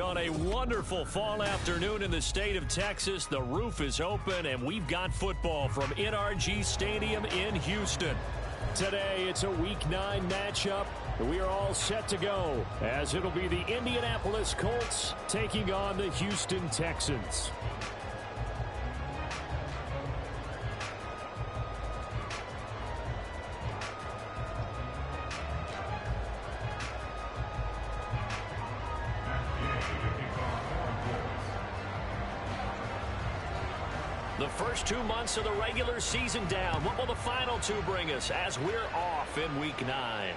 On a wonderful fall afternoon in the state of Texas, the roof is open, and we've got football from NRG Stadium in Houston. Today, it's a Week 9 matchup. We are all set to go, as it'll be the Indianapolis Colts taking on the Houston Texans. The first 2 months of the regular season down. What will the final 2 bring us as we're off in Week 9?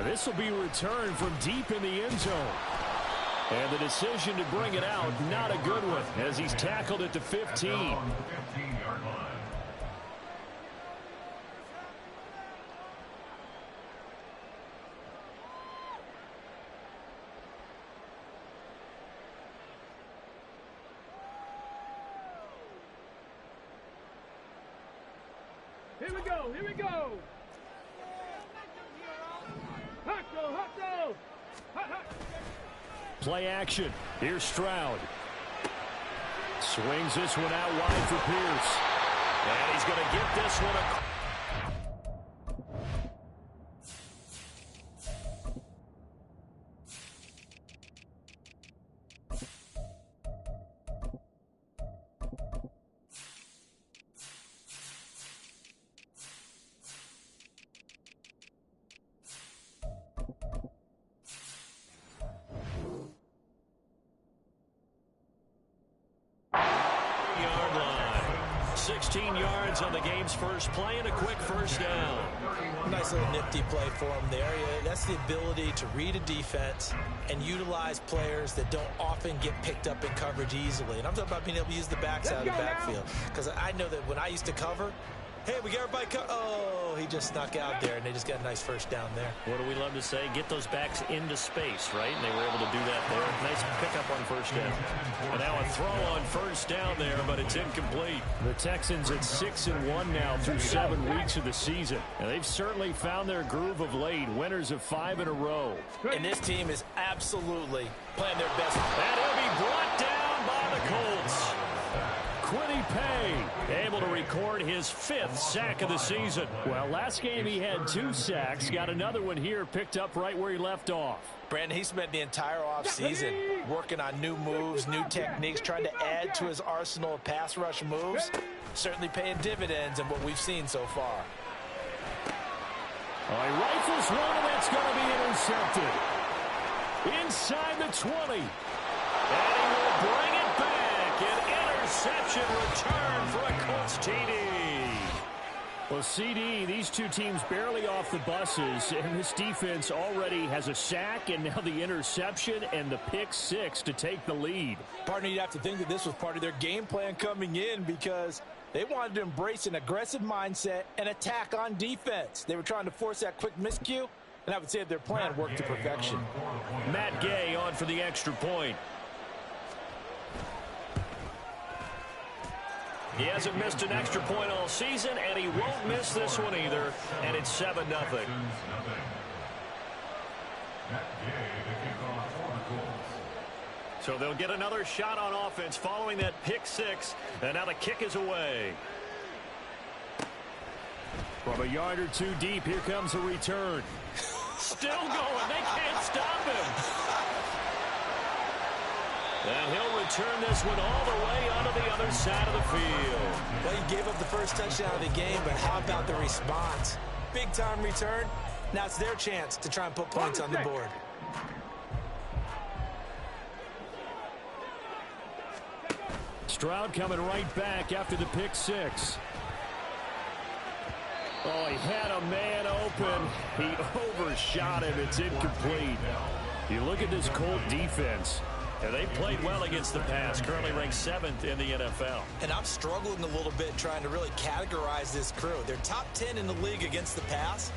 This will be returned from deep in the end zone. And the decision to bring it out, not a good one, as he's tackled at the 15. Here we go, here we go. Play action. Here's Stroud. Swings this one out wide for Pierce. And he's going to get this one across. Yard line. 16 yards on the game's first play and a quick first down. Nice little nifty play for him there. That's the ability to read a defense and utilize players that don't often get picked up in coverage easily. And I'm talking about being able to use the backside of the backfield. Because I know that when I used to cover, hey, we got everybody oh, he just snuck out there, and they just got a nice first down there. What do we love to say? Get those backs into space, right? And they were able to do that there. Nice pickup on first down. And now a throw on first down there, but it's incomplete. The Texans at 6-1 now through 7 weeks of the season. And they've certainly found their groove of late. Winners of 5 in a row. And this team is absolutely playing their best. And he'll be brought down by the Colts. Quiddy Pay able to record his 5th sack of the season. Well, last game he had 2 sacks. Got another one here picked up right where he left off. Brandon, he spent the entire offseason working on new moves, new techniques, trying to add to his arsenal of pass rush moves. Certainly paying dividends in what we've seen so far. He rifles one, and that's going to be intercepted. Inside the 20. And he will bring it back. An interception return for a Colts TD. Well, CD, these two teams barely off the buses, and this defense already has a sack and now the interception and the pick 6 to take the lead. Partner, you'd have to think that this was part of their game plan coming in because they wanted to embrace an aggressive mindset and attack on defense. They were trying to force that quick miscue, and I would say their plan worked to perfection. Matt Gay on for the extra point. He hasn't missed an extra point all season, and he won't miss this one either, and it's 7-0. So they'll get another shot on offense following that pick 6, and now the kick is away. From a yard or 2 deep, here comes a return. Still going. They can't stop him. And he'll return this one all the way onto the other side of the field. Well, he gave up the first touchdown of the game, but how about the response? Big-time return. Now it's their chance to try and put points on the board. Stroud coming right back after the pick 6. Oh, he had a man open. He overshot him. It's incomplete. You look at this Colt defense, and they played well against the pass, currently ranked 7th in the NFL. And I'm struggling a little bit trying to really categorize this crew. They're top 10 in the league against the pass,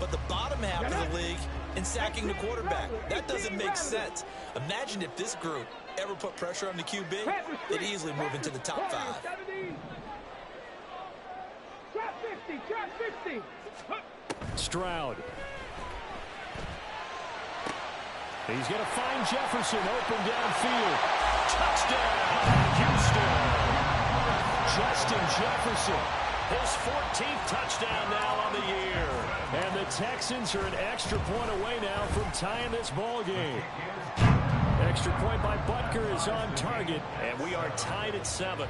but the bottom half of the league in sacking the quarterback. That doesn't make sense. Imagine if this group ever put pressure on the QB, they'd easily move into the top 5. Stroud. He's going to find Jefferson open downfield. Touchdown, Houston. Justin Jefferson, his 14th touchdown now on the year. And the Texans are an extra point away now from tying this ball game. Extra point by Butker is on target, and we are tied at 7.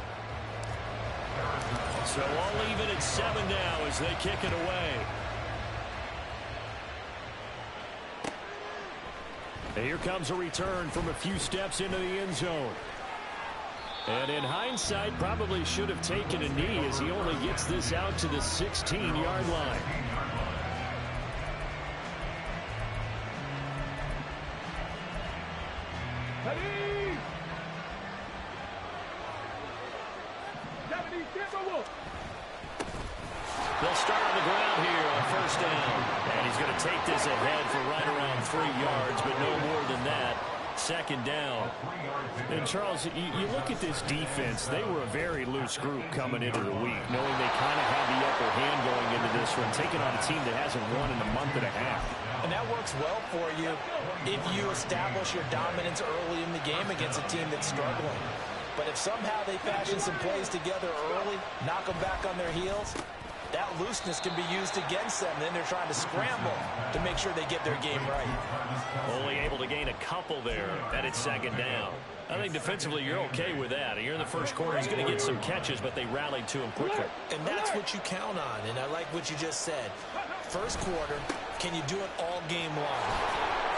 So all even at 7 now as they kick it away. And here comes a return from a few steps into the end zone. And in hindsight, probably should have taken a knee as he only gets this out to the 16-yard line. They'll start on the ground here on first down. And he's going to take this ahead for right around 3 yards, but no more than that. Second down. And, Charles, you look at this defense. They were a very loose group coming into the week, knowing they kind of had the upper hand going into this one, taking on a team that hasn't won in a month and a half. And that works well for you if you establish your dominance early in the game against a team that's struggling. But if somehow they fashion some plays together early, knock them back on their heels, that looseness can be used against them. Then they're trying to scramble to make sure they get their game right. Only able to gain a couple there, and it's second down. I think defensively you're okay with that. You're in the first quarter. He's going to get some catches, but they rallied to him quickly. And that's what you count on, and I like what you just said. First quarter, can you do it all game long?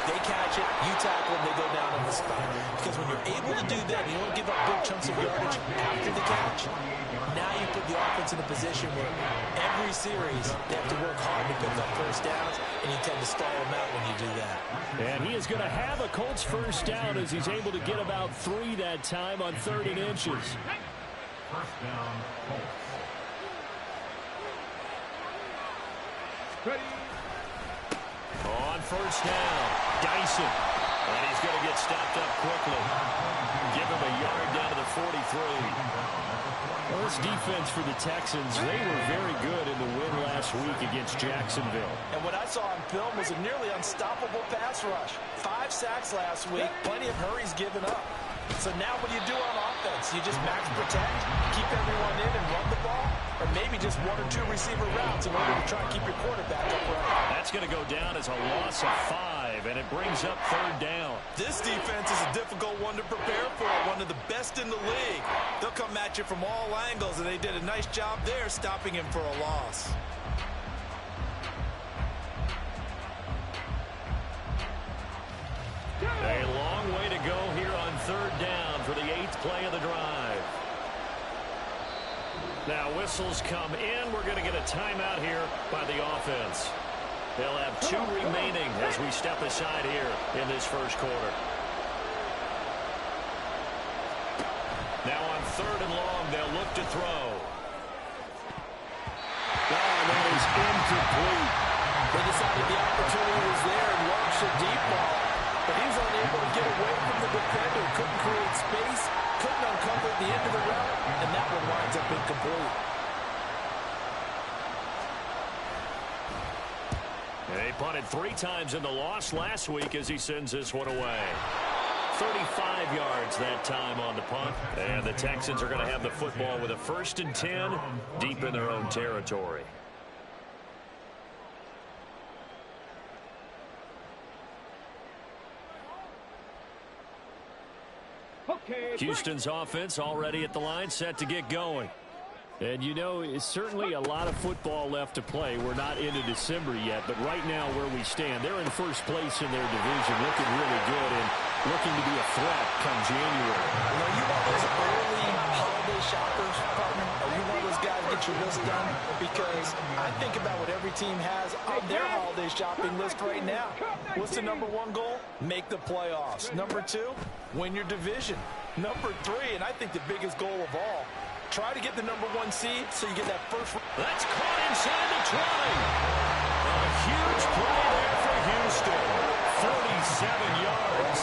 They catch it, you tackle them, they go down on the spot. Because when you're able to do that, you don't give up big chunks of yardage after the catch. Now you put the offense in a position where every series they have to work hard to pick up first downs, and you tend to stall them out when you do that. And he is going to have a Colts first down as he's able to get about 3 that time on 3rd and inches. First down, Colts. Ready. On first down, Dyson. And he's going to get stopped up quickly. Give him a yard down to the 43. Well, this defense for the Texans, they were very good in the win last week against Jacksonville. And what I saw on film was a nearly unstoppable pass rush. 5 sacks last week, plenty of hurries given up. So now what do you do on offense? You just max protect, keep everyone in and run the ball? Or maybe just 1 or 2 receiver routes in order to try and keep your quarterback upright? That's going to go down as a loss of 5, and it brings up 3rd down. This defense is a difficult one to prepare for, one of the best in the league. They'll come at you from all angles, and they did a nice job there stopping him for a loss. A long way to go here on 3rd down for the 8th play of the drive. Now whistles come in. We're going to get a timeout here by the offense. They'll have 2 remaining as we step aside here in this first quarter. Now on 3rd and long, they'll look to throw. Oh, that is incomplete. They decided the opportunity was there and launched a deep ball. But he was unable to get away from the defender. Couldn't create space. Couldn't uncover the end of the route. And that one winds up incomplete. They punted 3 times in the loss last week as he sends this one away. 35 yards that time on the punt. And the Texans are going to have the football with a 1st and 10 deep in their own territory. Houston's offense already at the line, set to get going. And, you know, it's certainly a lot of football left to play. We're not into December yet, but right now where we stand, they're in first place in their division, looking really good and looking to be a threat come January. You know, you want those early holiday shoppers, partner? Are you one of those guys get your list done, because I think about what every team has on their holiday shopping list right now. What's the number one goal? Make the playoffs. Number two, win your division. Number three, and I think the biggest goal of all, try to get the number one seed so you get that first. That's caught inside the 20. A huge play there for Houston. 47 yards.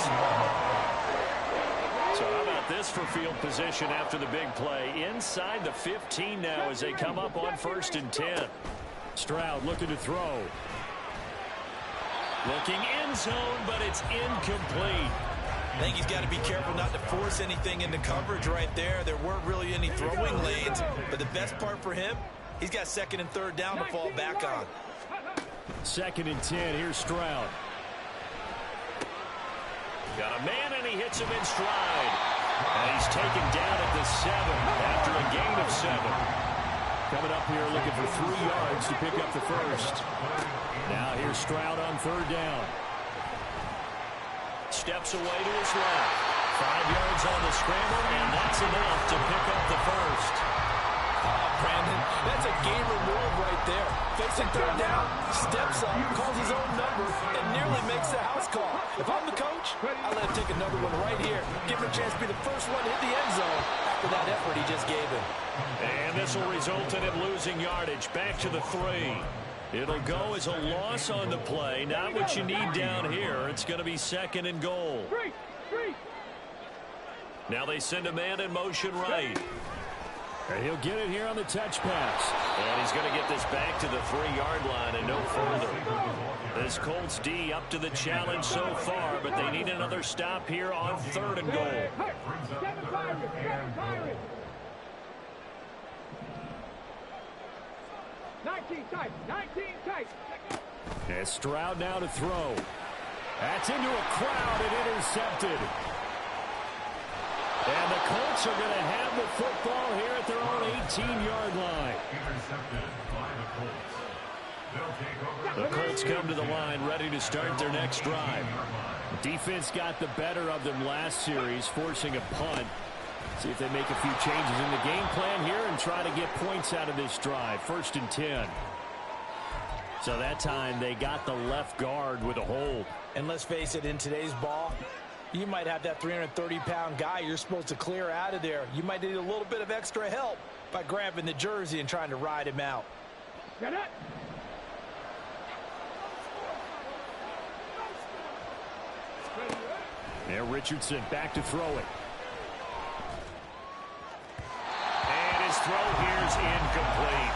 So how about this for field position after the big play? Inside the 15 now as they come up on 1st and 10. Stroud looking to throw. Looking end zone, but it's incomplete. I think he's got to be careful not to force anything into coverage right there. There weren't really any throwing lanes, but the best part for him, he's got 2nd and 3rd down to fall back on. 2nd and 10. Here's Stroud. Got a man, and he hits him in stride. And he's taken down at the 7 after a gain of 7. Coming up here looking for 3 yards to pick up the first. Now here's Stroud on 3rd down. Steps away to his left. 5 yards on the scramble, and that's enough to pick up the first. Brandon, that's a gamer move right there. Facing 3rd down, steps up, calls his own number, and nearly makes the house call. If I'm the coach, I let him take another one right here. Give him a chance to be the first one to hit the end zone after that effort he just gave him. And this will result in him losing yardage. Back to the 3. It'll go as a loss on the play. Not what you need down here. It's going to be 2nd and goal. Now they send a man in motion right. And he'll get it here on the touch pass. And he's going to get this back to the 3-yard line and no further. This Colts D up to the challenge so far, but they need another stop here on 3rd and goal. 19 tight. And Stroud now to throw. That's into a crowd and intercepted. And the Colts are going to have the football here at their own 18-yard line. The Colts come to the line ready to start their next drive. Defense got the better of them last series, forcing a punt. See if they make a few changes in the game plan here and try to get points out of this drive. 1st and 10. So that time they got the left guard with a hold. And let's face it, in today's ball, you might have that 330-pound guy you're supposed to clear out of there. You might need a little bit of extra help by grabbing the jersey and trying to ride him out. Get it. Now Richardson back to throw it. And his throw here's incomplete.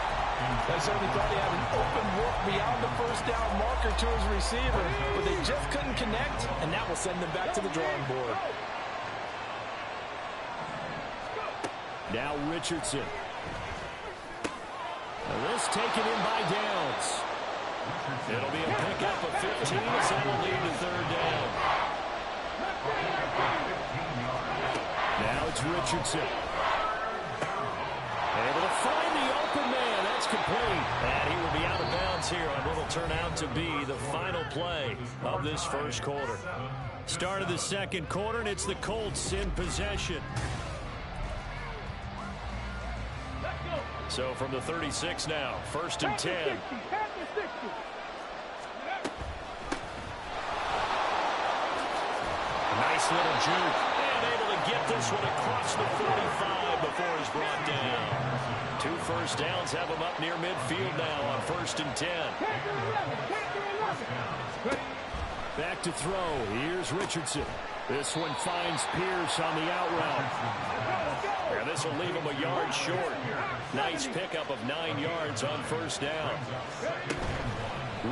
They certainly thought he had an open look beyond the 1st down marker to his receiver, but they just couldn't connect, and that will send them back to the drawing board. Now Richardson. And this taken in by Downs. It'll be a pickup of 15 as that will lead to 3rd down. Now it's Richardson. Able to find the open man. That's complete. And he will be out of bounds here on what will turn out to be the final play of this 1st quarter. Start of the 2nd quarter, and it's the Colts in possession. So from the 36 now, 1st and 10. Nice little juke. And able to get this one across the 45 before he's brought down. 2 first downs have him up near midfield now on 1st and 10. Back to throw. Here's Richardson. This one finds Pierce on the out route. And this will leave him a yard short. Nice pickup of 9 yards on 1st down.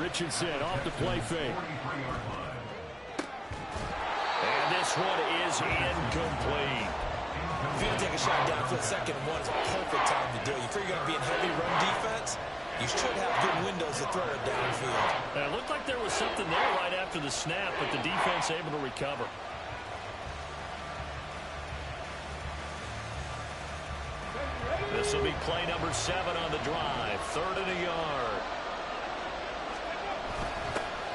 Richardson off the play fake. And this one is incomplete. If you're going to take a shot downfield, 2nd and 1 is a perfect time to do it. If you're going to be in heavy run defense, you should have good windows to throw it downfield. It looked like there was something there right after the snap, but the defense able to recover. This will be play number 7 on the drive. 3rd and a yard.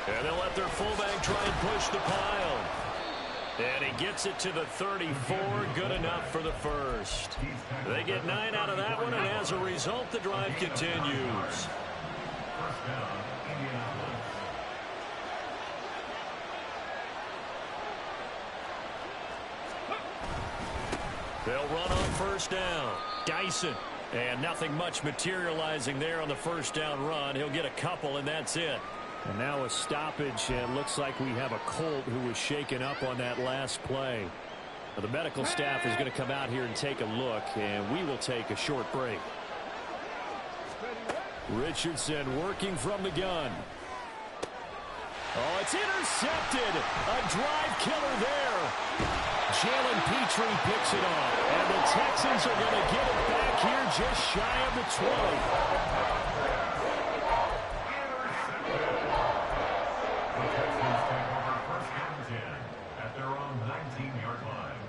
And they'll let their fullback try and push the pile. And he gets it to the 34. Good enough for the first. They get 9 out of that one, and as a result, the drive continues. First down, Indianapolis. They'll run on first down. Dyson. And nothing much materializing there on the first down run. He'll get a couple, and that's it. And now a stoppage, and looks like we have a Colt who was shaken up on that last play. Now, the medical staff is going to come out here and take a look, and we will take a short break. Richardson working from the gun. Oh, it's intercepted. A drive killer there. Jalen Petrie picks it off, and the Texans are going to get it back here just shy of the 20. The Texans take over first and 10 at their own 19-yard line.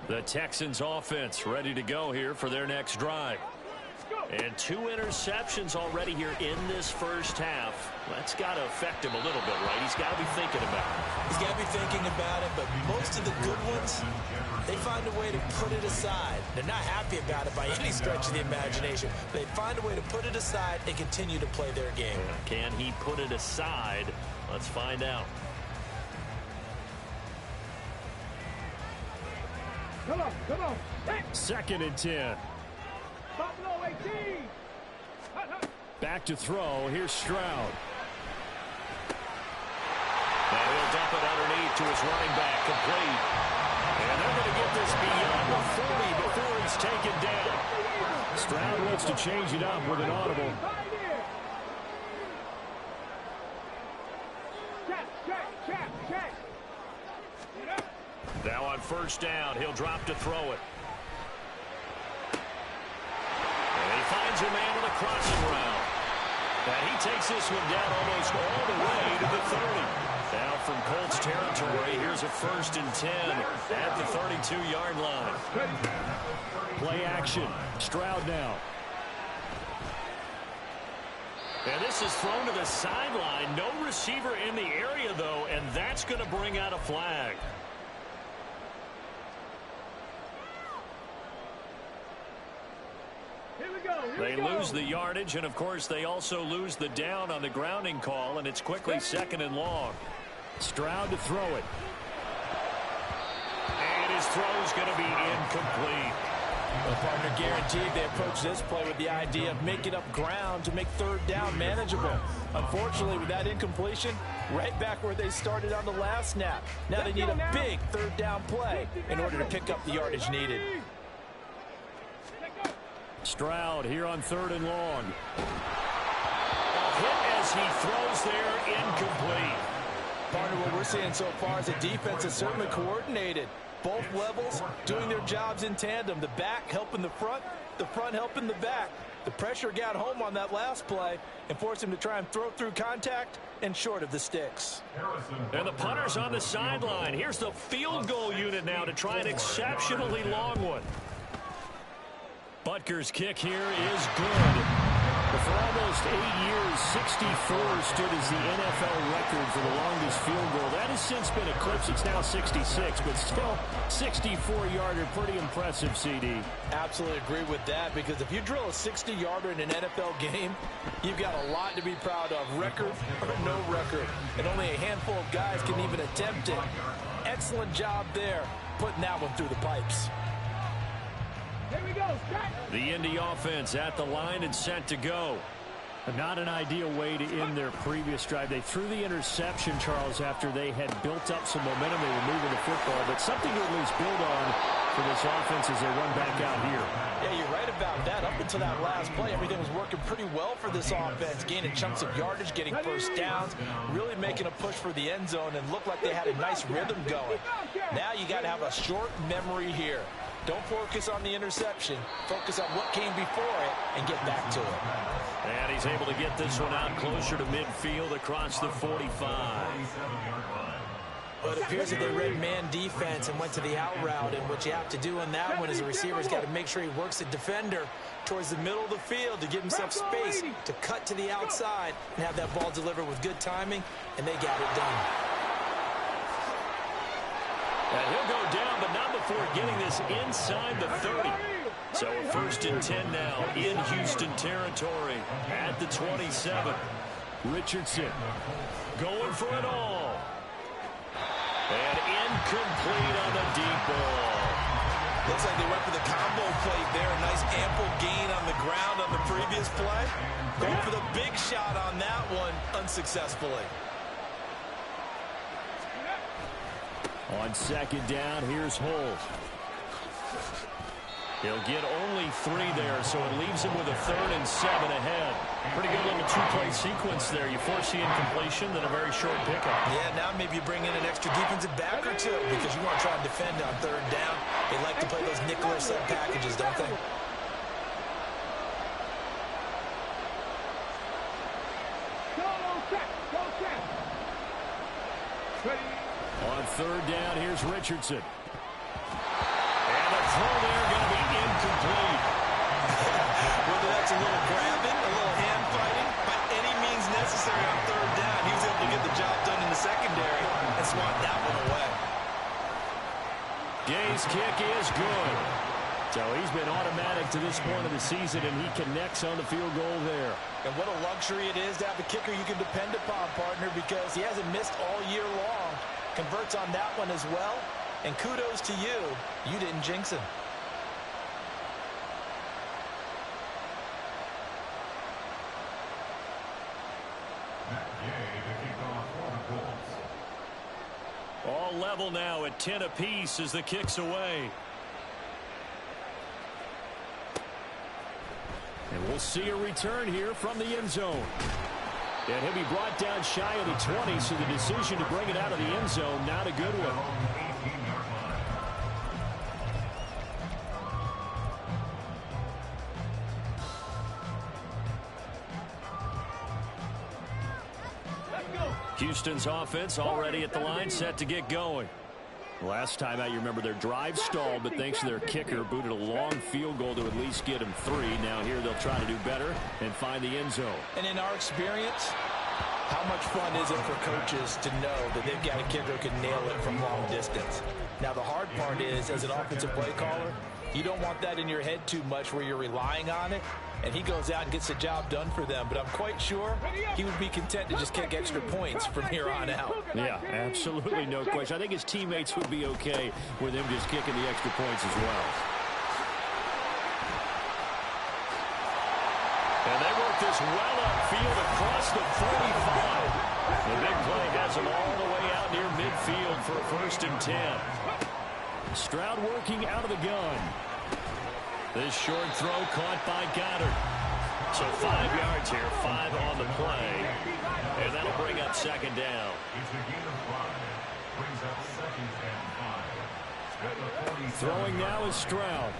The Texans offense ready to go here for their next drive. And 2 interceptions already here in this first half. That's got to affect him a little bit, right? He's got to be thinking about it. He's got to be thinking about it, but most of the good ones, they find a way to put it aside. They're not happy about it by any stretch of the imagination. They find a way to put it aside and continue to play their game. Can he put it aside? Let's find out. Come on, come on. Hey. 2nd and 10. Buffalo 18. Back to throw. Here's Stroud. And he'll dump it underneath to his running back, complete. And they're going to get this beyond the 40 before he's taken down. Stroud wants to change it up with an audible. Check. Now on first down, he'll drop to throw it. And he finds a man with a crossing route. And he takes this one down almost all the way to the 30. Now from Colts territory, here's a 1st and 10 at the 32-yard line. Play action. Stroud now. And this is thrown to the sideline. No receiver in the area, though, and that's going to bring out a flag. They lose the yardage, and, of course, they also lose the down on the grounding call, and it's quickly 2nd and long. Stroud to throw it. And his throw's going to be incomplete. Well, partner, guaranteed they approach this play with the idea of making up ground to make 3rd down manageable. Unfortunately, with that incompletion, right back where they started on the last snap. Now they need a big 3rd down play in order to pick up the yardage needed. Stroud here on 3rd and long. A hit as he throws there, incomplete. Partner, what we're seeing so far is the defense is certainly coordinated. Both levels doing their jobs in tandem. The back helping the front helping the back. The pressure got home on that last play and forced him to try and throw through contact and short of the sticks. And the punter's on the sideline. Here's the field goal unit now to try an exceptionally long one. Butker's kick here is good. But for almost 8 years, 64 stood as the NFL record for the longest field goal. That has since been eclipsed. It's now 66, but still 64-yarder. Pretty impressive, CD. Absolutely agree with that, because if you drill a 60-yarder in an NFL game, you've got a lot to be proud of, record or no record. And only a handful of guys can even attempt it. Excellent job there, putting that one through the pipes. Here we go. The Indy offense at the line and set to go. Not an ideal way to end their previous drive. They threw the interception, Charles, after they had built up some momentum. They were moving the football, but something to at least build on for this offense as they run back out here. Yeah, you're right about that. Up until that last play, everything was working pretty well for this offense, gaining chunks of yardage, getting first downs, really making a push for the end zone, and looked like they had a nice rhythm going. Now you got to have a short memory here. Don't focus on the interception. Focus on what came before it and get back to it. And he's able to get this one out closer to midfield across the 45. Well, it appears that they read man defense and went to the out route, and what you have to do on that one is the receiver's got to make sure he works the defender towards the middle of the field to give himself space to cut to the outside and have that ball delivered with good timing, and they got it done. And he'll go down, but not before getting this inside the 30. So a 1st and 10 now in Houston territory at the 27. Richardson going for it all. And incomplete on the deep ball. Looks like they went for the combo play there. A nice ample gain on the ground on the previous play. Going for the big shot on that one unsuccessfully. On 2nd down, here's Hull. He'll get only 3 there, so it leaves him with a 3rd and 7 ahead. Pretty good little 2-play sequence there. You force the incompletion, then a very short pickup. Yeah, now maybe you bring in an extra defensive back or 2 because you want to try and defend on 3rd down. They like to play those nickel or sub packages, don't they? On 3rd down, here's Richardson. And the throw there going to be incomplete. Whether that's a little grabbing, a little hand fighting, by any means necessary on 3rd down, he was able to get the job done in the secondary and swat that one away. Gay's kick is good. So he's been automatic to this point of the season, and he connects on the field goal there. And what a luxury it is to have a kicker you can depend upon, partner, because he hasn't missed all year long. Converts on that one as well. And kudos to you. You didn't jinx him. All level now at 10 apiece as the kick's away. And we'll see a return here from the end zone. And he'll be brought down shy of the 20, so the decision to bring it out of the end zone, not a good one. Houston's offense already at the line, set to get going. Last time out, you remember their drive stalled, but thanks to their kicker, booted a long field goal to at least get him 3. Now here they'll try to do better and find the end zone. And in our experience, how much fun is it for coaches to know that they've got a kicker who can nail it from long distance? Now the hard part is, as an offensive play caller, you don't want that in your head too much where you're relying on it, and he goes out and gets the job done for them. But I'm quite sure he would be content to just kick extra points from here on out. Yeah, absolutely no question. I think his teammates would be okay with him just kicking the extra points as well. And they work this well upfield across the 45. The big play has him all the way out near midfield for a 1st and 10. Stroud working out of the gun. This short throw caught by Goddard. So 5 yards here, 5 on the play. And that'll bring up 2nd down. It's a gain of 5. Brings up 2nd and 5. At the 47. Throwing now is Stroud.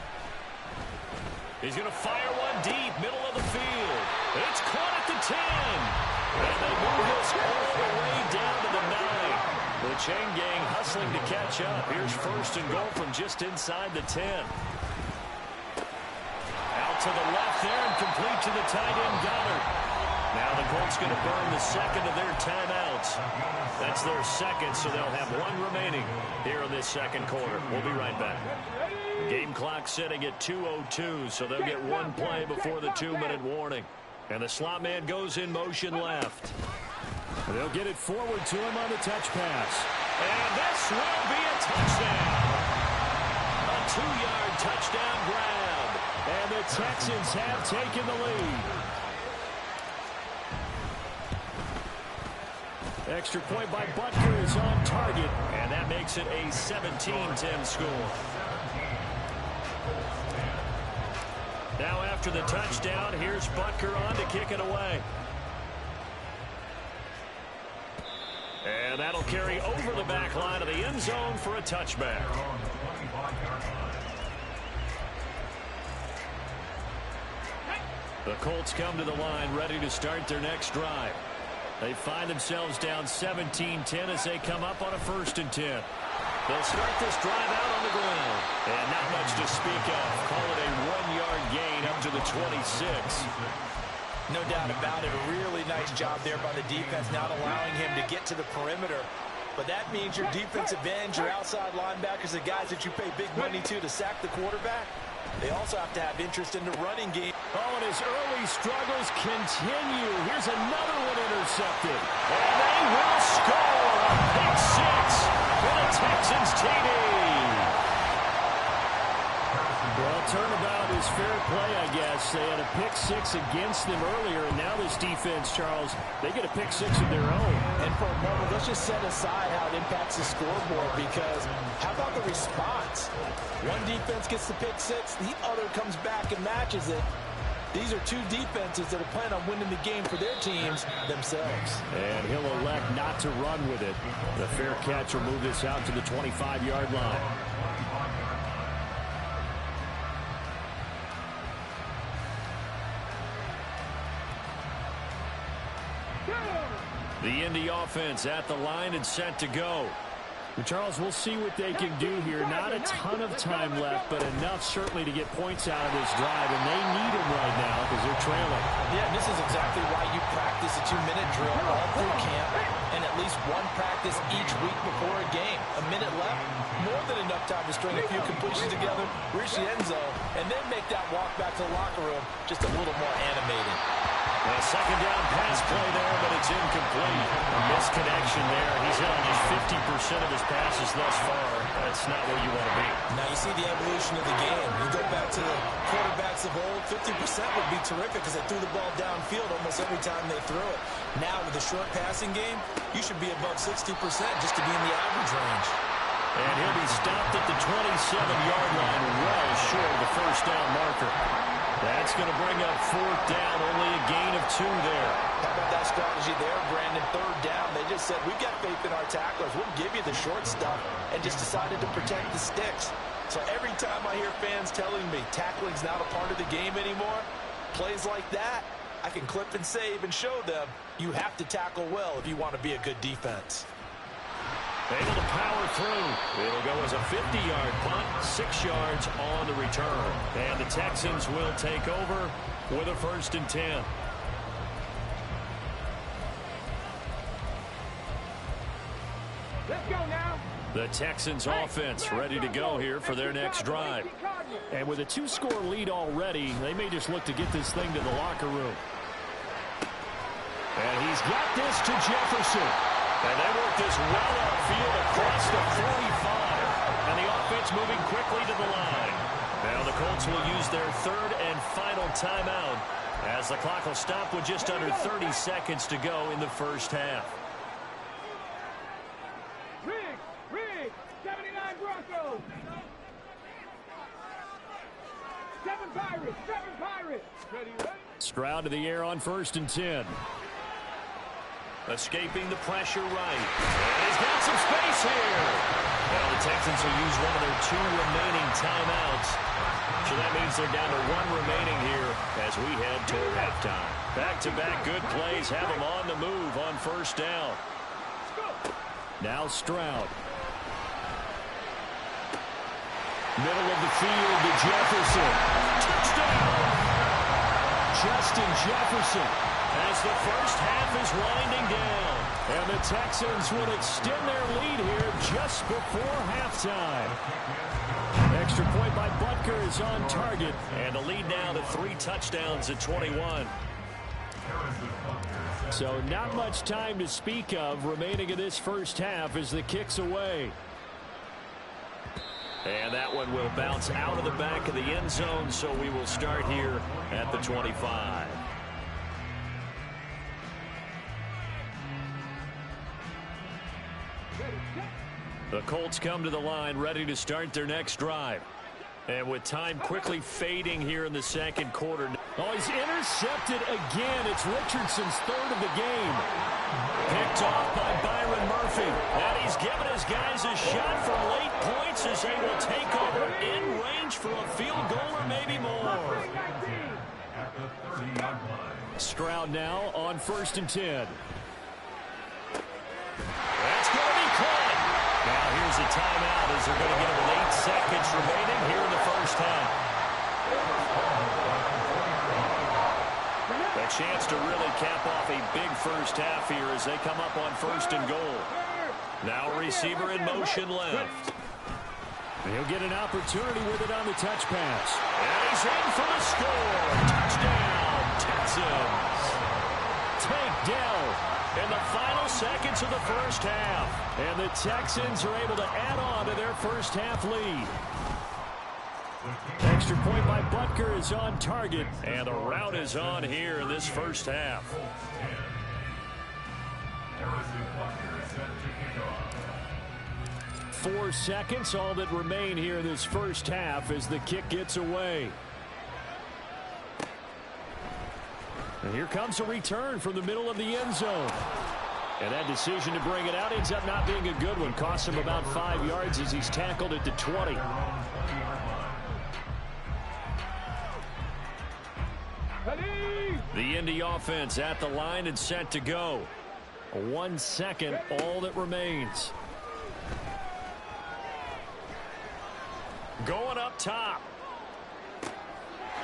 He's going to fire one deep, middle of the field. It's caught at the 10. And they move this all the way down to the 9. The chain gang hustling to catch up. Here's 1st and goal from just inside the 10. Out to the left there and complete to the tight end, Goddard. Now the Colts going to burn the 2nd of their timeouts. That's their 2nd, so they'll have 1 remaining here in this 2nd quarter. We'll be right back. Game clock sitting at 2:02, so they'll get 1 play before the 2-minute warning. And the slot man goes in motion left. They'll get it forward to him on the touch pass. And this will be a touchdown. A 2-yard touchdown grab. And the Texans have taken the lead. Extra point by Butker is on target. And that makes it a 17-10 score. Now after the touchdown, here's Butker on to kick it away. And that'll carry over the back line of the end zone for a touchback. The Colts come to the line ready to start their next drive. They find themselves down 17-10 as they come up on a 1st and 10. They'll start this drive out on the ground. And not much to speak of. Call it a 1-yard gain up to the 26. No doubt about it. A really nice job there by the defense, not allowing him to get to the perimeter. But that means your defensive ends, your outside linebackers, the guys that you pay big money to sack the quarterback, they also have to have interest in the running game. Oh, and his early struggles continue. Here's another one intercepted. And they will score a pick 6 for the Texans TD. Well, turnabout is fair play, I guess. They had a pick 6 against them earlier, and now this defense, Charles, they get a pick 6 of their own. And for a moment, let's just set aside how it impacts the scoreboard, because how about the response? One defense gets the pick 6, the other comes back and matches it. These are two defenses that are planning on winning the game for their teams themselves. And he'll elect not to run with it. The fair catch will move this out to the 25-yard line. The Indy offense at the line and set to go. Well, Charles, we'll see what they can do here. Not a ton of time left, but enough certainly to get points out of this drive, and they need them right now because they're trailing. Yeah, this is exactly why you practice a 2-minute drill all through camp and at least one practice each week before a game. A minute left, more than enough time to string a few completions together, reach the end zone, and then make that walk back to the locker room just a little more animated. A second down pass play there, but it's incomplete. A misconnection there. He's hit on just 50% of his passes thus far. That's not where you want to be. Now you see the evolution of the game. You go back to the quarterbacks of old, 50% would be terrific because they threw the ball downfield almost every time they threw it. Now with the short passing game, you should be above 60% just to be in the average range. And he'll be stopped at the 27-yard line, well short of the first down marker. That's going to bring up 4th down, only a gain of 2 there. How about that strategy there, Brandon? 3rd down, they just said, we've got faith in our tacklers. We'll give you the short stuff, and just decided to protect the sticks. So every time I hear fans telling me tackling's not a part of the game anymore, plays like that, I can clip and save and show them you have to tackle well if you want to be a good defense. Able to power through. It'll go as a 50-yard punt, 6 yards on the return. And the Texans will take over with a 1st and 10. Let's go now. The Texans offense ready to go here for their next drive. And with a 2-score lead already, they may just look to get this thing to the locker room. And he's got this to Jefferson. And they work this well upfield across the 45. And the offense moving quickly to the line. Now the Colts will use their 3rd and final timeout as the clock will stop with just under 30 seconds to go in the first half. Rig, 79 Broncos. 7 Pirates. Ready? Stroud to the air on 1st and 10. Escaping the pressure right. And he's got some space here. Now the Texans will use one of their 2 remaining timeouts. So that means they're down to 1 remaining here as we head toward halftime. Back-to-back good plays have them on the move on 1st down. Now Stroud. Middle of the field to Jefferson. Touchdown! Justin Jefferson. As the first half is winding down. And the Texans will extend their lead here just before halftime. Extra point by Butker is on target. And the lead now to 3 touchdowns at 21. So not much time to speak of remaining in this first half as the kick's away. And that one will bounce out of the back of the end zone, so we will start here at the 25. The Colts come to the line ready to start their next drive. And with time quickly fading here in the second quarter. Oh, he's intercepted again. It's Richardson's 3rd of the game. Picked off by Byron Murphy. And he's given his guys a shot from late points as they will take over in range for a field goal or maybe more. At the 30-yard line. Stroud now on 1st and 10. calls a timeout as they're going to get it with 8 seconds remaining here in the first half. A chance to really cap off a big first half here as they come up on 1st and goal. Now receiver in motion left. He'll get an opportunity with it on the touch pass. And he's in for the score. Touchdown, Texans. Tank Dell in the final seconds of the first half. And the Texans are able to add on to their first half lead. Extra point by Butker is on target. And the route is on here in this first half. 4 seconds, all that remain here in this first half as the kick gets away. And here comes a return from the middle of the end zone. And that decision to bring it out ends up not being a good one. Costs him about 5 yards as he's tackled at the 20. The Indy offense at the line and set to go. 1 second, all that remains. Going up top.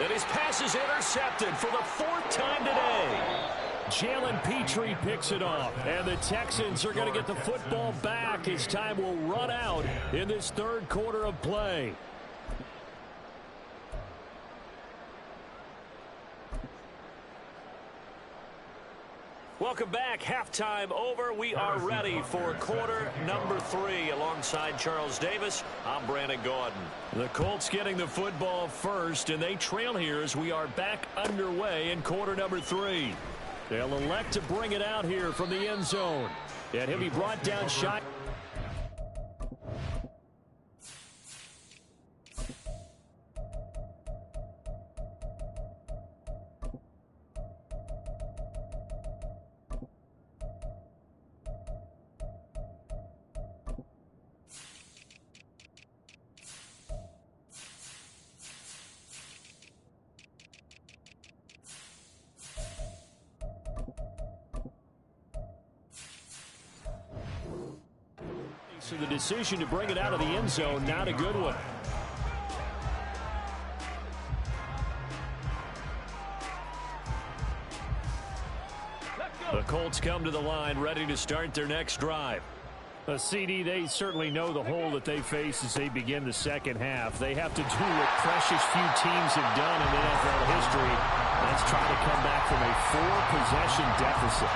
And his pass is intercepted for the 4th time today. Jalen Petrie picks it off. And the Texans are going to get the football back as time will run out in this 3rd quarter of play. Welcome back. Halftime over. We are ready for quarter number 3. Alongside Charles Davis, I'm Brandon Gordon. The Colts getting the football first, and they trail here as we are back underway in quarter number 3. They'll elect to bring it out here from the end zone. And he'll be brought down shot. So the decision to bring it out of the end zone, not a good one. The Colts come to the line, ready to start their next drive. CD, they certainly know the hole that they face as they begin the second half. They have to do what precious few teams have done in NFL history. Let's try to come back from a 4-possession deficit.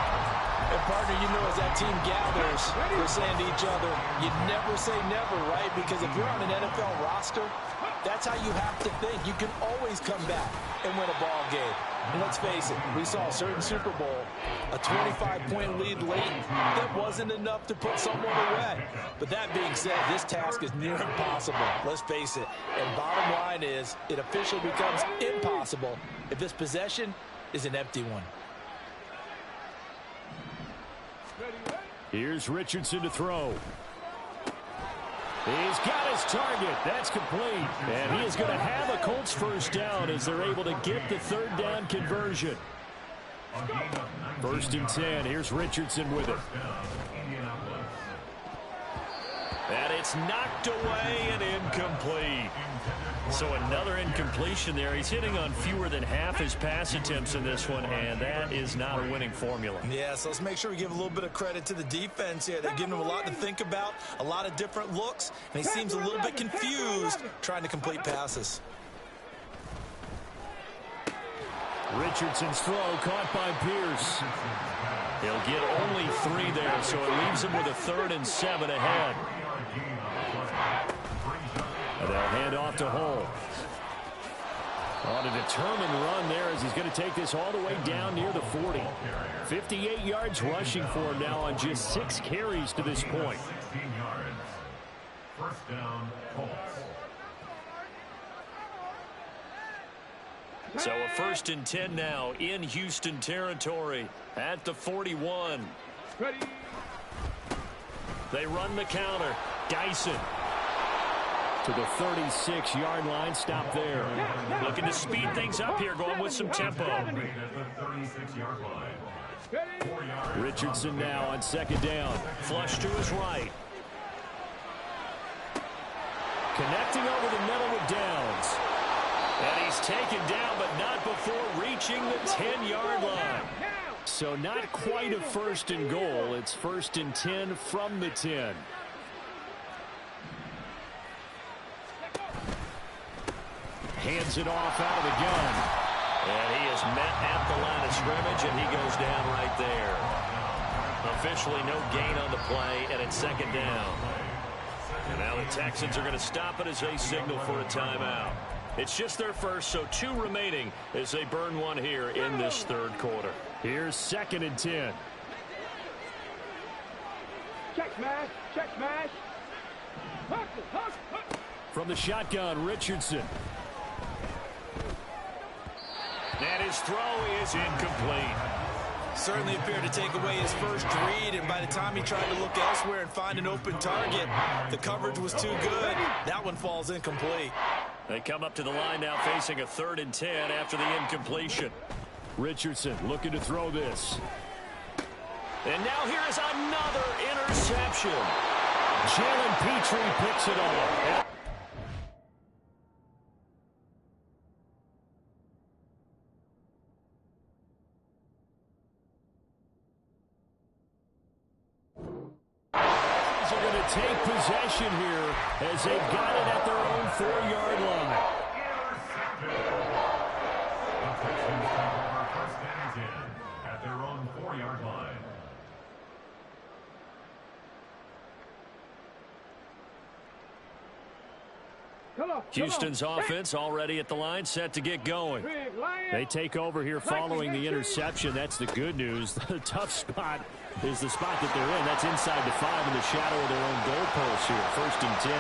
And partner, you know, as that team gathers, we're saying to each other, you never say never, right? Because if you're on an NFL roster, that's how you have to think. You can always come back and win a ball game. And let's face it, we saw a certain Super Bowl, a 25-point lead late. That wasn't enough to put someone away. But that being said, this task is near impossible. Let's face it. And bottom line is, it officially becomes impossible if this possession is an empty one. Here's Richardson to throw. He's got his target. That's complete. And he is going to have a Colts first down as they're able to get the 3rd down conversion. 1st and 10. Here's Richardson with it. And it's knocked away and incomplete. So another incompletion there. He's hitting on fewer than half his pass attempts in this one, and that is not a winning formula. Yeah, so let's make sure we give a little bit of credit to the defense here. They're giving him a lot to think about, a lot of different looks, and he seems a little bit confused trying to complete passes. Richardson's throw caught by Pierce. He'll get only 3 there, so it leaves him with a 3rd and 7 ahead. And they'll hand off to Hull. On a determined run there as he's going to take this all the way down near the 40. 58 yards rushing for him now on just 6 carries to this point. 16 yards. First down, Colts. So a 1st and 10 now in Houston territory at the 41. Ready. They run the counter. Dyson to the 36-yard line. Stop there. looking to speed things up here, going with some tempo. Richardson now on 2nd down. Flush to his right. Connecting over the middle with Downs. And he's taken down, but not before reaching the 10-yard line. So not quite a first and goal. It's first and 10 from the 10. Hands it off out of the gun. And he is met at the line of scrimmage, and he goes down right there. Officially no gain on the play, and it's second down. And now the Texans are going to stop it as they signal for a timeout. It's just their first, so 2 remaining as they burn one here in this third quarter. Here's second and 10. Check smash, check smash. Hustle, hustle, hustle. From the shotgun, Richardson. And his throw is incomplete. Certainly appeared to take away his first read, and by the time he tried to look elsewhere and find an open target, the coverage was too good. That one falls incomplete. They come up to the line now facing a 3rd and 10 after the incompletion. Richardson looking to throw this. And now here is another interception. Jalen Petrie picks it off. Are going to take possession here as they've got it at their own 4-yard line. The Texans take over first and 10 at their own 4-yard line. Houston's offense already at the line, set to get going. They take over here following the interception. That's the good news. The tough spot is the spot that they're in. That's inside the 5 in the shadow of their own goalpost here. First and 10.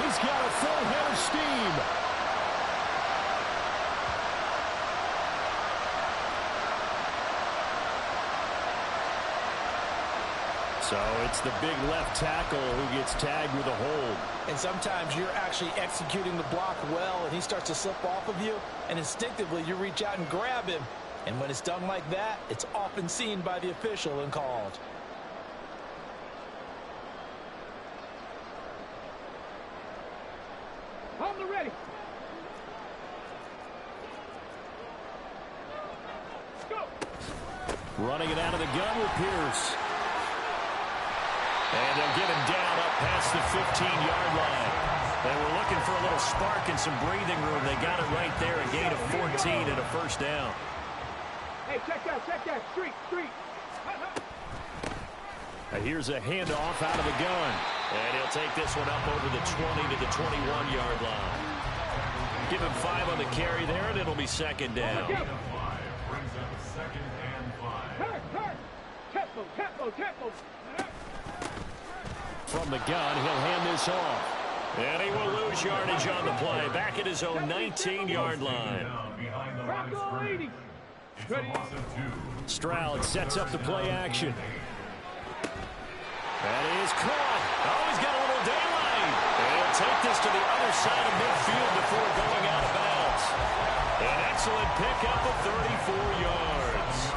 He's got a full head of steam. So it's the big left tackle who gets tagged with a hold. And sometimes you're actually executing the block well, and he starts to slip off of you, and instinctively you reach out and grab him. And when it's done like that, it's often seen by the official and called. On the ready. Go. Running it out of the gun with Pierce. And they'll get him down up past the 15-yard line. They were looking for a little spark and some breathing room. They got it right there, a gain of 14 and a first down. Hey, check that. Street. Now here's a handoff out of the gun. And he'll take this one up over the 20 to the 21-yard line. Give him 5 on the carry there, and it'll be second down. Brings up second and 5. Tempo. From the gun, he'll hand this off. And he will lose yardage on the play. Back at his own 19-yard line. Behind the line of scrimmage. It's a loss of 2. Stroud sets up the play action. That is caught. Oh, he's got a little daylight. And he'll take this to the other side of midfield before going out of bounds. An excellent pickup of 34 yards.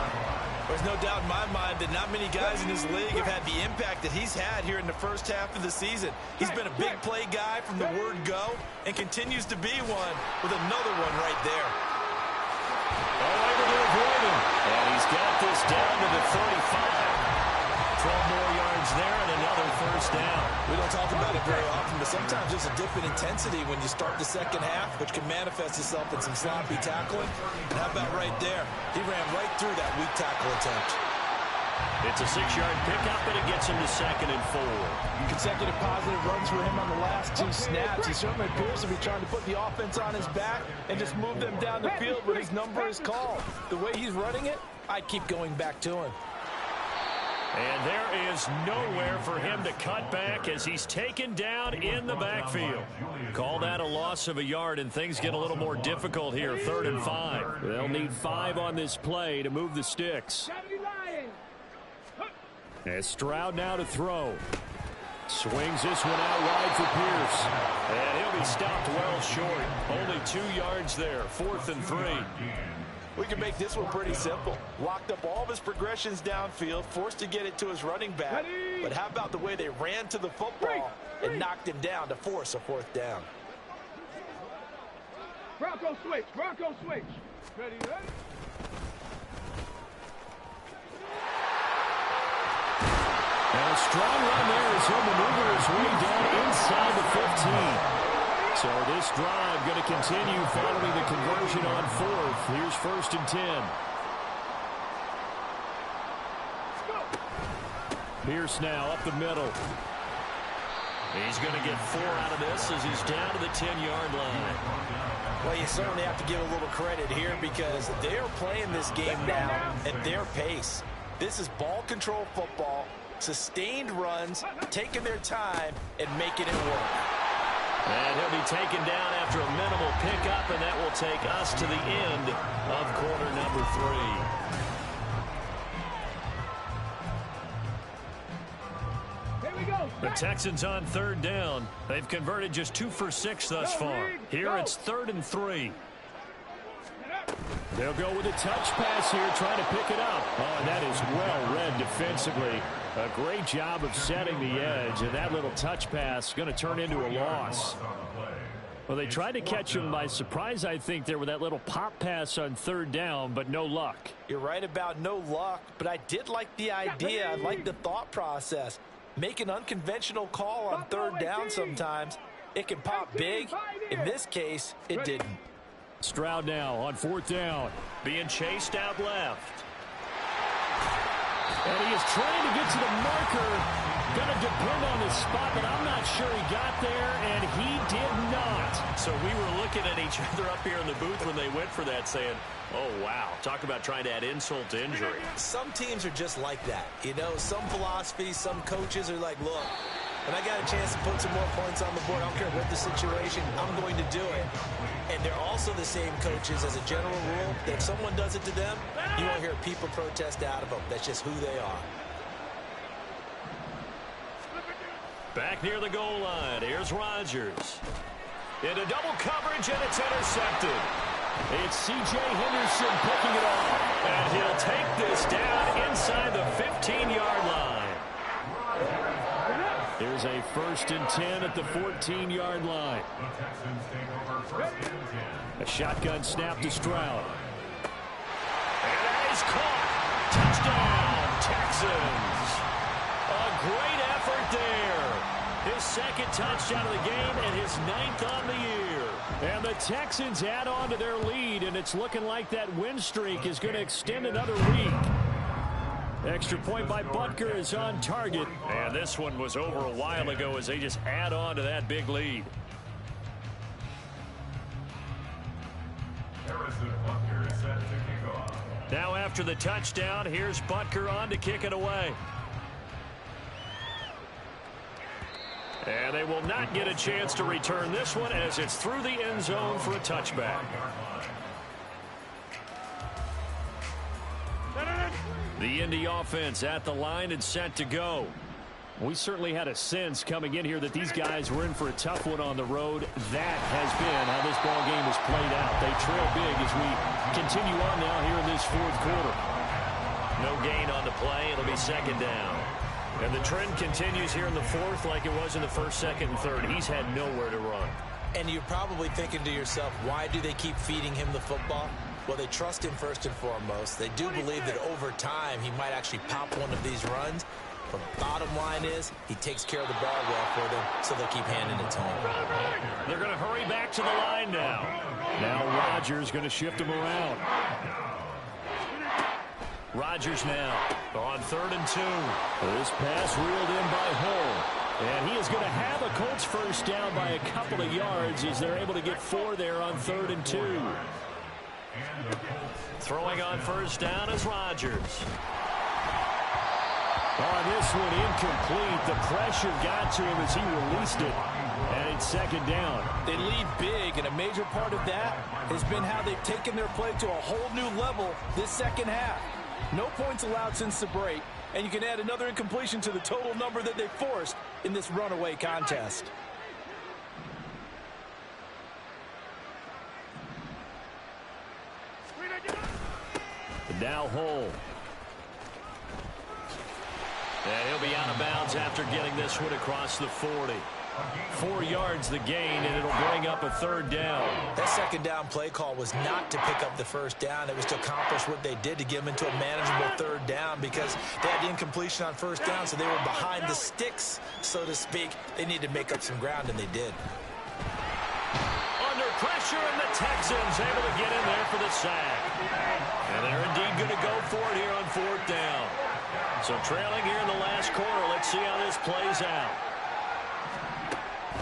There's no doubt in my mind that not many guys in this league have had the impact that he's had here in the first half of the season. He's been a big play guy from the word go and continues to be one with another one right there. Able to avoid him. And he's got this down to the 35. 12 more yards there and another first down. We don't talk about it very often, but sometimes there's a dip in intensity when you start the second half, which can manifest itself in some sloppy tackling. And how about right there? He ran right through that weak tackle attempt. It's a 6-yard pickup, but it gets him to second and 4. Consecutive positive runs for him on the last 2 snaps. He certainly appears to be trying to put the offense on his back and just move them down the field when his number is called. The way he's running it, I'd keep going back to him. And there is nowhere for him to cut back as he's taken down in the backfield. Call that a loss of a yard, and things get a little more difficult here. 3rd and 5. They'll need 5 on this play to move the sticks. As Stroud now to throw. Swings this one out wide for Pierce. And he'll be stopped well short. Only 2 yards there. 4th and 3. We can make this one pretty simple. Locked up all of his progressions downfield, forced to get it to his running back. But how about the way they ran to the football and knocked him down to force a 4th down? Bronco switch. Bronco switch. Ready, ready? And a strong run there as he'll maneuver his way down inside the 15. So this drive going to continue following the conversion on 4th. Here's 1st and 10. Pierce now up the middle. He's going to get 4 out of this as he's down to the 10-yard line. Well, you certainly have to give a little credit here because they're playing this game now at their pace. This is ball control football, sustained runs, taking their time, and making it work. And he'll be taken down after a minimal pickup, and that will take us to the end of quarter number 3. The Texans on 3rd down. They've converted just 2 for 6 thus far. Here it's 3rd and 3. They'll go with a touch pass here, trying to pick it up. Oh, and that is well read defensively. A great job of setting the edge, and that little touch pass going to turn into a loss. Well, they tried to catch him by surprise, I think, there with that little pop pass on 3rd down, but no luck. You're right about no luck, but I did like the idea. I like the thought process. Make an unconventional call on 3rd down sometimes. It can pop big. In this case, it didn't. Stroud now on 4th down. Being chased out left. And he is trying to get to the marker. Going to depend on the spot, but I'm not sure he got there, and he did not. So we were looking at each other up here in the booth when they went for that, saying, oh, wow, talk about trying to add insult to injury. Some teams are just like that. You know, some philosophies, some coaches are like, look, when I got a chance to put some more points on the board, I don't care what the situation, I'm going to do it. And they're also the same coaches as a general rule that if someone does it to them, you won't hear people protest out of them. That's just who they are. Back near the goal line, here's Rodgers. Into double coverage, and it's intercepted. It's C.J. Henderson picking it off. And he'll take this down inside the 15-yard line. There's a 1st and 10 at the 14-yard line. A shotgun snap to Stroud. And that is caught. Touchdown, Texans. A great effort there. His 2nd touchdown of the game and his 9th on the year. And the Texans add on to their lead, and it's looking like that win streak is going to extend another week. Extra point by Butker is on target. And this one was over a while ago as they just add on to that big lead. Now after the touchdown, here's Butker on to kick it away. And they will not get a chance to return this one as it's through the end zone for a touchback. The Indy offense at the line and set to go. We certainly had a sense coming in here that these guys were in for a tough one on the road. That has been how this ball game has played out. They trail big as we continue on now here in this 4th quarter. No gain on the play. It'll be 2nd down. And the trend continues here in the 4th like it was in the 1st, 2nd, and 3rd. He's had nowhere to run. And you're probably thinking to yourself, why do they keep feeding him the football? Well, they trust him first and foremost. They do believe that over time he might actually pop one of these runs. But bottom line is he takes care of the ball well for them, so they'll keep handing it to him. They're going to hurry back to the line now. Now Rodgers going to shift him around. Rodgers now on 3rd and 2. This pass reeled in by Hull. And he is going to have a Colts 1st down by a couple of yards as they're able to get 4 there on 3rd and 2. Throwing on 1st down is Rodgers. On this one, incomplete. The pressure got to him as he released it. And it's 2nd down. They lead big, and a major part of that has been how they've taken their play to a whole new level this 2nd half. No points allowed since the break, and you can add another incompletion to the total number that they forced in this runaway contest. Now Hull. And he'll be out of bounds after getting this one across the 40. 4 yards the gain, and it'll bring up a third down. That second down play call was not to pick up the first down. It was to accomplish what they did to get them into a manageable third down because they had the incompletion on first down, so they were behind the sticks, so to speak. They needed to make up some ground, and they did. Under pressure, and the Texans able to get in there for the sack. And they're indeed going to go for it here on fourth down. So trailing here in the last quarter. Let's see how this plays out.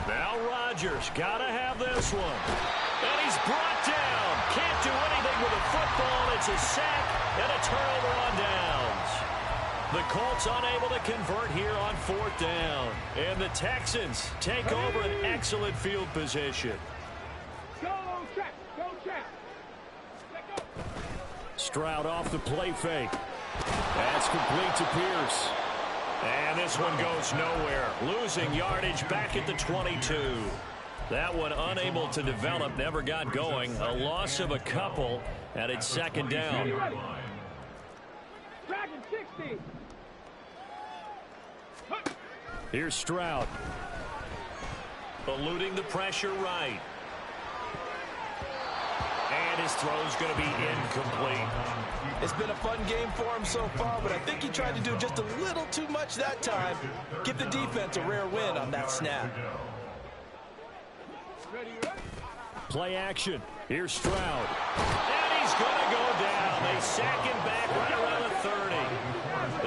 Now Rodgers got to have this one. And he's brought down. Can't do anything with a football. It's a sack and a turnover on downs. The Colts unable to convert here on fourth down. And the Texans take over an excellent field position. Go, check. Go, check. Stroud off the play fake. That's complete to Pierce. And this one goes nowhere. Losing yardage back at the 22. That one unable to develop, never got going. A loss of a couple, and it's second down. Dragon 60. Here's Stroud. Eluding the pressure right. And his throw's going to be incomplete. It's been a fun game for him so far, but I think he tried to do just a little too much that time. Give the defense a rare win on that snap. Play action. Here's Stroud. And he's going to go down. They sack him back right around the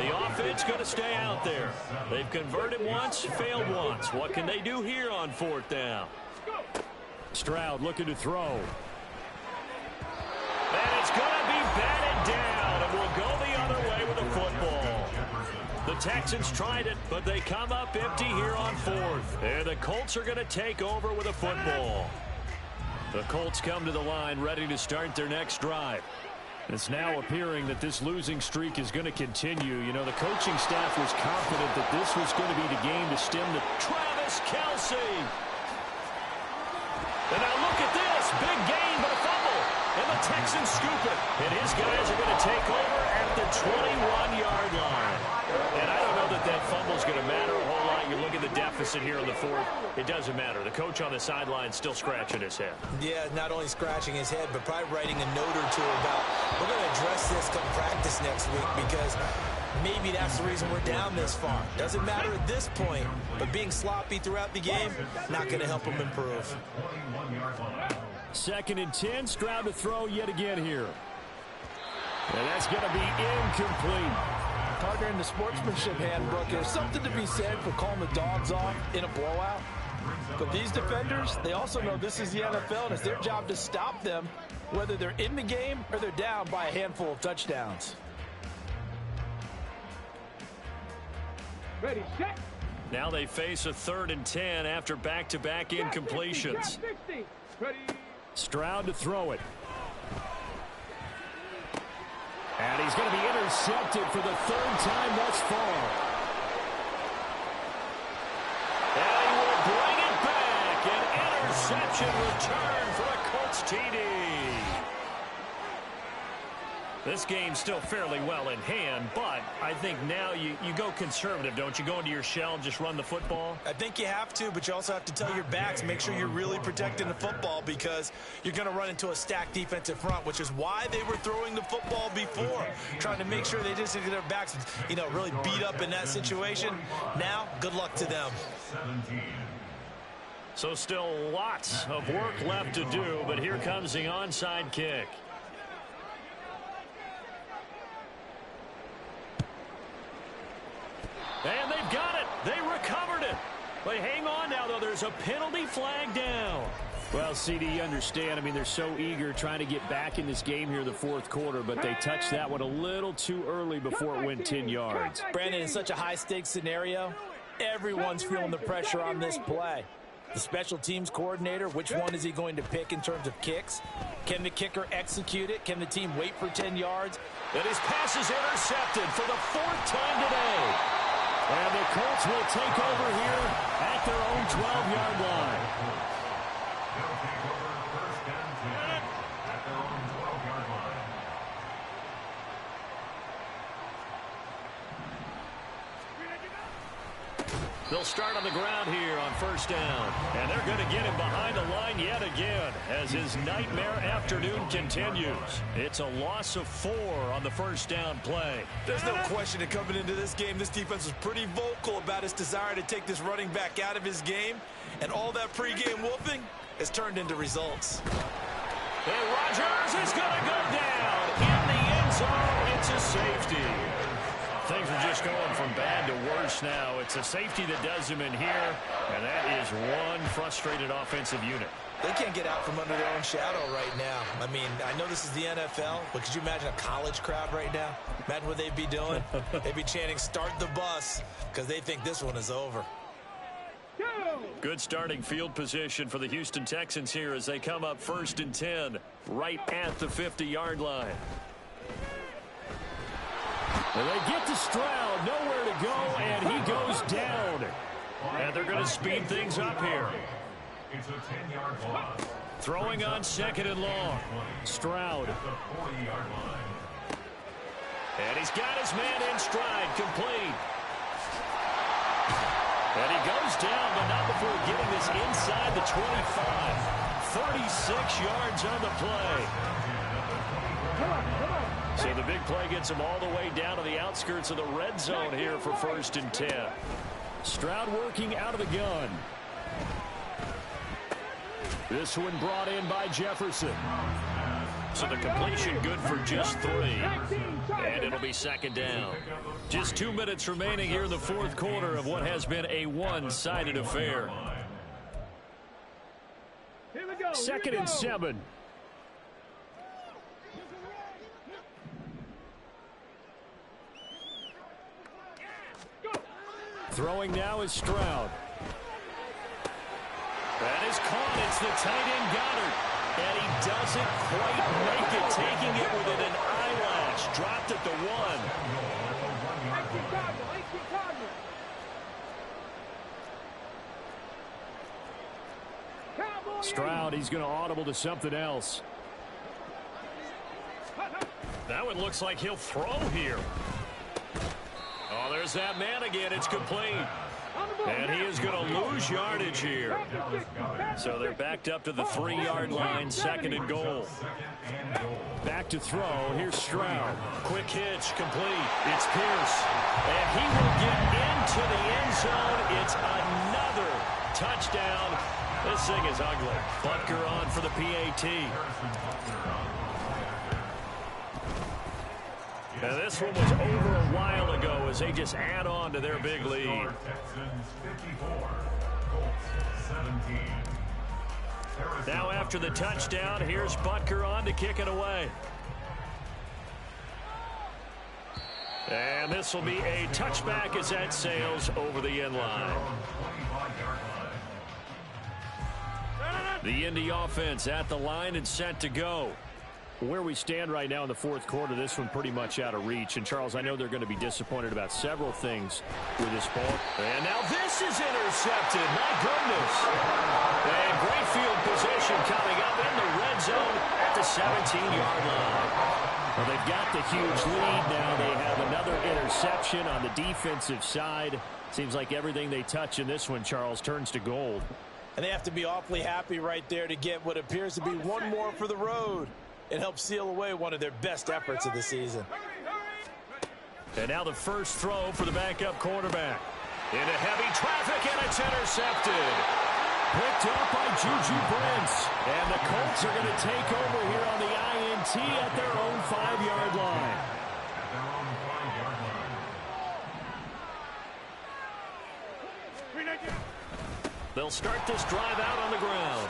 30. The offense going to stay out there. They've converted once, failed once. What can they do here on fourth down? Stroud looking to throw. And it's going to be batted down, and will go the other way with the football. The Texans tried it, but they come up empty here on fourth. And the Colts are going to take over with a football. The Colts come to the line ready to start their next drive. It's now appearing that this losing streak is going to continue. You know, the coaching staff was confident that this was going to be the game to stem the Travis Kelce. And now look at this. Big gain, but a fumble. And the Texans scoop it. And his guys are going to take over at the 21-yard line. And I don't know that that fumble's going to matter a whole lot. You look at the deficit here in the fourth. It doesn't matter. The coach on the sideline still scratching his head. Yeah, not only scratching his head, but probably writing a note or two about, we're going to address this come practice next week because maybe that's the reason we're down this far. Doesn't matter at this point, but being sloppy throughout the game, not going to help him improve. 2nd and 10, Stroud to throw yet again here. And that's going to be incomplete. Partner, in the sportsmanship handbook, there's something to be said for calling the dogs off in a blowout. But these defenders, they also know this is the NFL, and it's their job to stop them, whether they're in the game or they're down by a handful of touchdowns. Ready, set. Now they face a 3rd and 10 after back-to-back incompletions. Ready. Stroud to throw it. And he's going to be intercepted for the 3rd time thus far. And he will bring it back. An interception return for a Colts TD. This game's still fairly well in hand, but I think now you go conservative, don't you? Go into your shell and just run the football? I think you have to, but you also have to tell your backs, make sure you're really protecting the football because you're going to run into a stacked defensive front, which is why they were throwing the football before, trying to make sure they just get their backs, really beat up in that situation. Now, good luck to them. So still lots of work left to do, but here comes the onside kick. And they've got it. They recovered it. They hang on now, though. There's a penalty flag down. Well, CD, you understand. I mean, they're so eager trying to get back in this game here in the 4th quarter, but they touched that one a little too early before it went 10 yards. Brandon, in such a high-stakes scenario, everyone's feeling the pressure on this play. The special teams coordinator, which one is he going to pick in terms of kicks? Can the kicker execute it? Can the team wait for 10 yards? And his pass is intercepted for the 4th time today. And the Colts will take over here at their own 12-yard line. They'll take over first and 10 at their own 12-yard line. They'll start on the ground here on first down. And they're going to get him behind the line yet again as his nightmare afternoon continues. It's a loss of 4 on the first down play. There's no question that coming into this game, this defense was pretty vocal about its desire to take this running back out of his game. And all that pregame whooping has turned into results. And Rodgers is going to go down in the end zone. It's a safety. Things are just going from bad to worse now. It's a safety that does him in here, and that is one frustrated offensive unit. They can't get out from under their own shadow right now. I mean, I know this is the NFL, but could you imagine a college crowd right now? Imagine what they'd be doing. They'd be chanting, "Start the bus," because they think this one is over. Good starting field position for the Houston Texans here as they come up 1st and 10, right at the 50-yard line. And they get to Stroud, nowhere to go, and he goes down. And they're going to speed things up here. It's a 10-yard loss. Throwing on 2nd and long. Stroud. The 40-yard line. And he's got his man in stride, complete. And he goes down, but not before getting this inside the 25. 36 yards on the play. So the big play gets him all the way down to the outskirts of the red zone here for 1st and 10. Stroud working out of the gun. This one brought in by Jefferson. So the completion good for just 3. And it'll be 2nd down. Just 2 minutes remaining here in the 4th quarter of what has been a one-sided affair. 2nd and 7. Throwing now is Stroud. That is caught. It's the tight end Goddard. And he doesn't quite make it, taking it within an eyelash. Dropped at the 1. Stroud, he's going to audible to something else. That one looks like he'll throw here. Oh, there's that man again. It's complete. And he is going to lose yardage here. So they're backed up to the 3-yard line, 2nd and goal. Back to throw. Here's Stroud. Quick hitch, complete. It's Pierce. And he will get into the end zone. It's another touchdown. This thing is ugly. Butker on for the PAT. And this one was over a while ago as they just add on to their big lead. Texans 54, Colts 17. Now after the touchdown, here's Butker on to kick it away. And this will be a touchback as that sails over the end line. The Indy offense at the line and set to go. Where we stand right now in the 4th quarter, this one pretty much out of reach. And, Charles, I know they're going to be disappointed about several things with this ball. And now this is intercepted. My goodness. And great field position coming up in the red zone at the 17-yard line. Well, they've got the huge lead now. They have another interception on the defensive side. Seems like everything they touch in this one, Charles, turns to gold. And they have to be awfully happy right there to get what appears to be one more for the road. It helps seal away one of their best efforts of the season. And now the first throw for the backup quarterback. Into heavy traffic, and it's intercepted. Picked up by Juju Brents. And the Colts are going to take over here on the INT at their own 5-yard line. They'll start this drive out on the ground.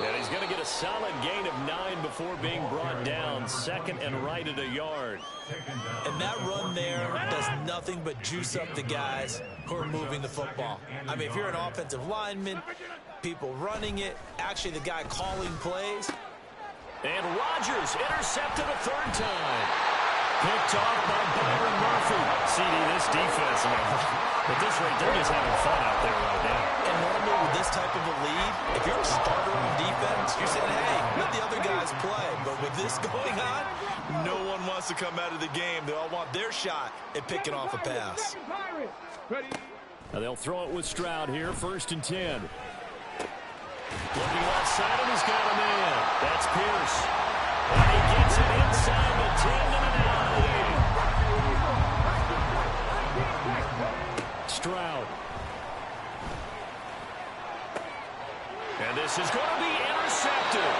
And he's going to get a solid gain of 9 before being brought down. 2nd and right at a yard. And that run there does nothing but juice up the guys who are moving the football. I mean, if you're an offensive lineman, people running it, actually the guy calling plays. And Rodgers intercepted a 3rd time. Picked off by Byron Murphy. CD, this defense, at this rate, they're just having fun out there right now. And normally with this type of a lead, if you're a starter on defense, you're saying, hey, let the other guys play. But with this going on, no one wants to come out of the game. They all want their shot at picking off a pass. Now they'll throw it with Stroud here, 1st and 10. Looking left side, and he's got a man. That's Pierce. And he gets it inside the 10 and an out. Stroud. And this is going to be intercepted.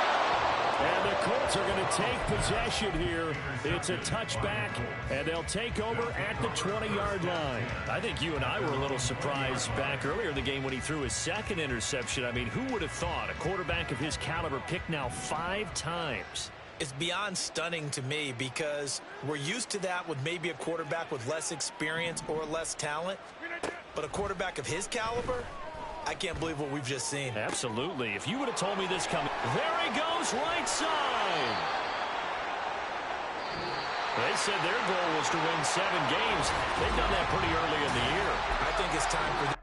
And the Colts are going to take possession here. It's a touchback, and they'll take over at the 20-yard line. I think you and I were a little surprised back earlier in the game when he threw his 2nd interception. I mean, who would have thought a quarterback of his caliber picked now 5 times? It's beyond stunning to me because we're used to that with maybe a quarterback with less experience or less talent. But a quarterback of his caliber, I can't believe what we've just seen. Absolutely. If you would have told me this coming. There he goes, right side. They said their goal was to win 7 games. They've done that pretty early in the year. I think it's time for